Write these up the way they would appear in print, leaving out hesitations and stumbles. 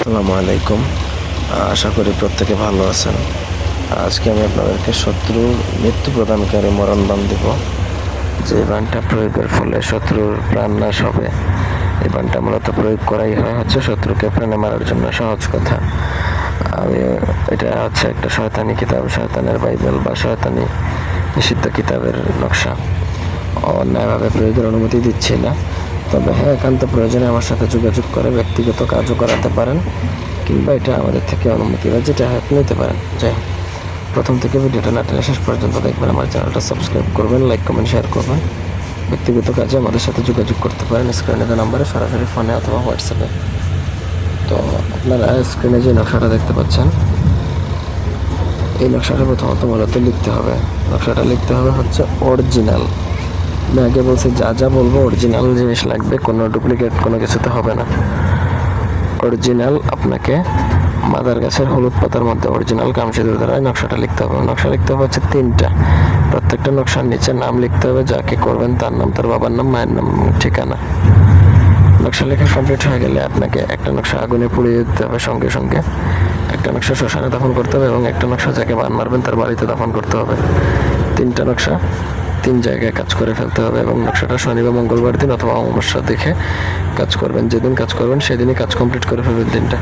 আসসালামু আলাইকুম। আশা করি প্রত্যেকে ভালো আছেন। আজকে আমি আপনাদেরকে শত্রুর মৃত্যু প্রদানকারী মরণ বাণ দিব। যে বাণটা প্রয়োগের ফলে শত্রুর প্রাণ নাশ হবে। এই বাণটা মূলত প্রয়োগ করাই হচ্ছে শত্রুকে প্রাণে মারার জন্য। সহজ কথা, আমি এটা হচ্ছে একটা শয়তানি কিতাব, শয়তানের বাইবেল বা শয়তানি নিষিদ্ধ কিতাবের নকশা। অন্যায়ভাবে প্রয়োগের অনুমতি দিচ্ছি না, তবে হ্যাঁ, একান্ত প্রয়োজনে আমার সাথে যোগাযোগ করে ব্যক্তিগত কাজও করাতে পারেন, কিংবা এটা আমাদের থেকে অনুমতি বা যেটা আপনি নিতে পারেন। যাই হোক, প্রথম থেকে ভিডিওটা না টেনে শেষ পর্যন্ত দেখবেন। আমার চ্যানেলটা সাবস্ক্রাইব করবেন, লাইক কমেন্ট শেয়ার করবেন। ব্যক্তিগত কাজে আমাদের সাথে যোগাযোগ করতে পারেন স্ক্রিনে দেওয়া নাম্বারে, সরাসরি ফোনে অথবা হোয়াটসঅ্যাপে। তো আপনারা স্ক্রিনে যে নকশাটা দেখতে পাচ্ছেন, এই নকশাটা প্রথমত মূলত লিখতে হবে। নকশাটা লিখতে হবে হচ্ছে অরিজিনাল। আমি আগে বলছি যা যা বলবো অরিজিনাল জিনিস লাগবে, কোনো ডুপ্লিকেট কোনো কিছুতে হবে না। অরিজিনাল আপনাকে মাদার গাছের হলুদ পাতার মধ্যে অরিজিনাল কামসিঁদুর দ্বারা নকশাটা লিখতে হবে। নকশা লিখতে হবে হচ্ছে 3টা। প্রত্যেকটা নকশার নিচে নাম লিখতে হবে, যাকে করবেন তার নাম, তার বাবার নাম, মায়ের নাম, ঠিকানা। নকশা লেখা কমপ্লিট হয়ে গেলে আপনাকে একটা নকশা আগুনে পুড়িয়ে দিতে হবে সঙ্গে সঙ্গে, একটা নকশা শ্মশানে দাফন করতে হবে, এবং একটা নকশা যাকে বান মারবেন তার বাড়িতে দাফন করতে হবে। 3টা নকশা 3 জায়গায় কাজ করে ফেলতে হবে, এবং নকশাটা শনি বা মঙ্গলবার দিন অথবা অমাবস্যা দেখে কাজ করবেন। যেদিন কাজ করবেন সেদিনই কাজ কমপ্লিট করে ফেলবেন। দিনটা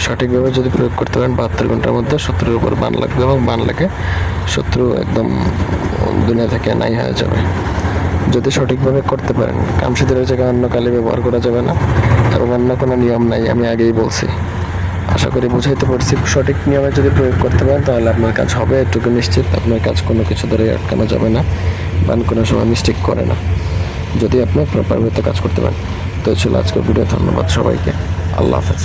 সঠিকভাবে যদি প্রয়োগ করতে পারেন 72 ঘন্টার মধ্যে শত্রুর উপর বান লাগবে, এবং বান লাগে শত্রু একদম দুনিয়া থেকে নাই হয়ে যাবে। যদি সঠিকভাবে করতে পারেন, কামসিঁদুরের জায়গায় অন্য কালি ব্যবহার করা যাবে না, এবং অন্য কোনো নিয়ম নাই, আমি আগেই বলছি। আশা করি বুঝাইতে পারছি। সঠিক নিয়মে যদি প্রয়োগ করতে পারেন তাহলে আপনার কাজ হবে, এটুকু নিশ্চিত। আপনার কাজ কোনো কিছু ধরে আটকানো যাবে না, বান কোনো সময় মিস্টেক করে না, যদি আপনি প্রপার ওয়েতে কাজ করতে পারেন। তো ছিল আজকের ভিডিও। ধন্যবাদ সবাইকে। আল্লাহ হাফেজ।